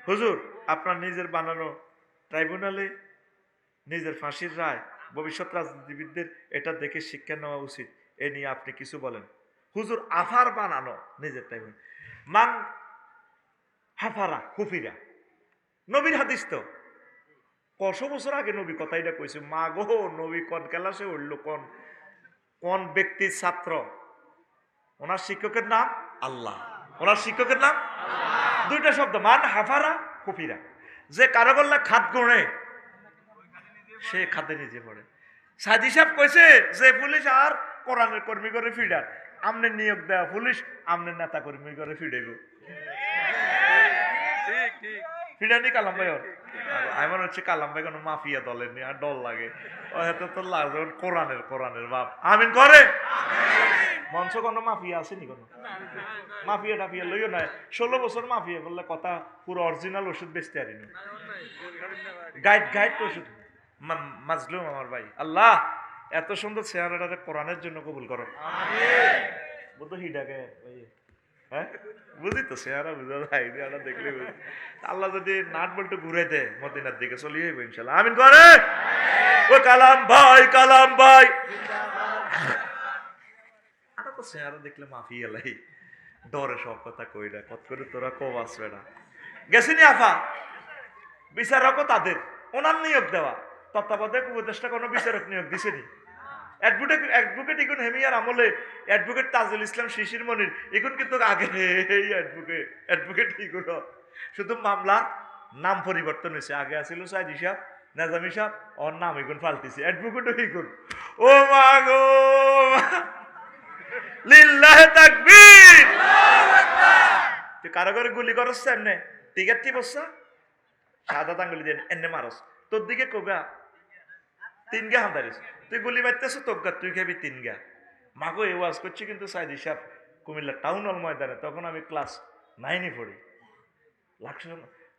হুজুর আপনার নিজের বানানো ট্রাইব্যুনালে নিজের ফাঁসির রায় ভবিষ্যৎ রাজনীতিবিদদের এটা দেখে শিক্ষা নেওয়া উচিত, এ নিয়ে আপনি কিছু বলেন। হুজুর আফার বানানো নিজের ট্রাইব্যুনাল, মান হাফারা হুফিরা, নবীর হাদিস তো 100 বছর আগে নবী কথাইটা কইছে। মা গো, নবী কোন ক্লাসে উঠলো, কোন কোন ব্যক্তির ছাত্র? ওনার শিক্ষকের নাম আল্লাহ। ওনার শিক্ষকের নাম দুইটা শব্দ, মান হাফারা হুফিরা। যে কারো বললে খাদ গড়ে, সে খাতে নিজে পড়ে। সাদি সাহেব কইছে যে পুলিশ আর কোরআনের কর্মী করে ফিডার, আমনে নিয়োগ দেওয়া পুলিশ আমনের নেতা কর্মী করে ফিডাইব। ফিডানি কালাম ভাই, আমার হচ্ছে কালাম ভাই কোনো মাফিয়া দলের নিয়ে আর ডর লাগে। ও হয়তো তো লাগবে কোরআনের কোরআনের বাপ আমিন করে। মঞ্চ কোনো মাফিয়া আসেনি, কোনো মাফিয়া টাফিয়া লইও না। 16 বছর মাফিয়া করলে কথা পুরো অরিজিনাল ওষুধ বেচতে পারিনি। গাইড গাইড ওষুধ মাজলুম আমার ভাই। আল্লাহ এত সুন্দর চেহারাটাকে কোরআনের জন্য কবুল করো। বুঝতো হিডাকে হ্যাঁ বুঝি তো চেহারা বুঝা যায়, দেখলে বুঝি। আল্লাহ যদি নাট বল্টু ঘুরে দেয় মদিনার দিকে চলিয়ে যাবো ইনশাল্লাহ আমিন করে। ও কালাম ভাই, কালাম ভাই আটা তো চেহারা দেখলে মাফি এলাই ডরে সব কথা কইরা কত করে তোরা কব আসবে না। গেছিনি আফা বিচারকও তাদের, ওনার নিয়োগ দেওয়া তত্ত্বাবধায়ক উপদেষ্টা কোনো বিচারক নিয়োগ দিছেনি। অ্যাডভোকেট এখন হেমিয়ার আমলে অ্যাডভোকেট তাজুল ইসলাম শিশির মনির এখন কিন্তু আগে এই অ্যাডভোকেট কি করো, শুধু মামলা নাম পরিবর্তন হয়েছে। আগে আছিল সাইদি সাহেব, নাজামি সাহেব, ওর নাম এখন পাল্টিছে অ্যাডভোকেট কি ও মা গো, লিল্লাহে তাকবীর। তুই কারো করে গুলি করছ এমনে টিকেট কি বসছা সাদা আঙ্গুলি দিয়ে এনে মারস, তোর দিকে কবা 3 গা হান্দারিস, তুই গুলি মারতেছ তোর গা, তুই খাবি 3 গা। মাগো এই ওয়াজ করছি কিন্তু সাইদি সাহেব কুমিল্লা টাউন হল ময়দানে, তখন আমি ক্লাস 9-এ পড়ি।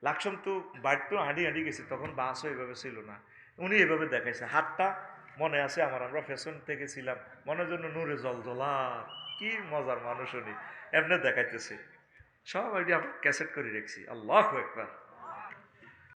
লাকসম তো বাড়িতেও হাঁটি হাঁটি গেছি, তখন বাসও এভাবে ছিল না। উনি এভাবে দেখাইছে হাতটা, মনে আছে আমার, আমরা ফ্যাশন থেকে ছিলাম, মনের জন্য নূরে জল জলা, কি মজার মানুষ উনি এমনি দেখাইতেছে। সব এটি আমরা ক্যাসেট করে রেখেছি। আল্লাহু আকবার।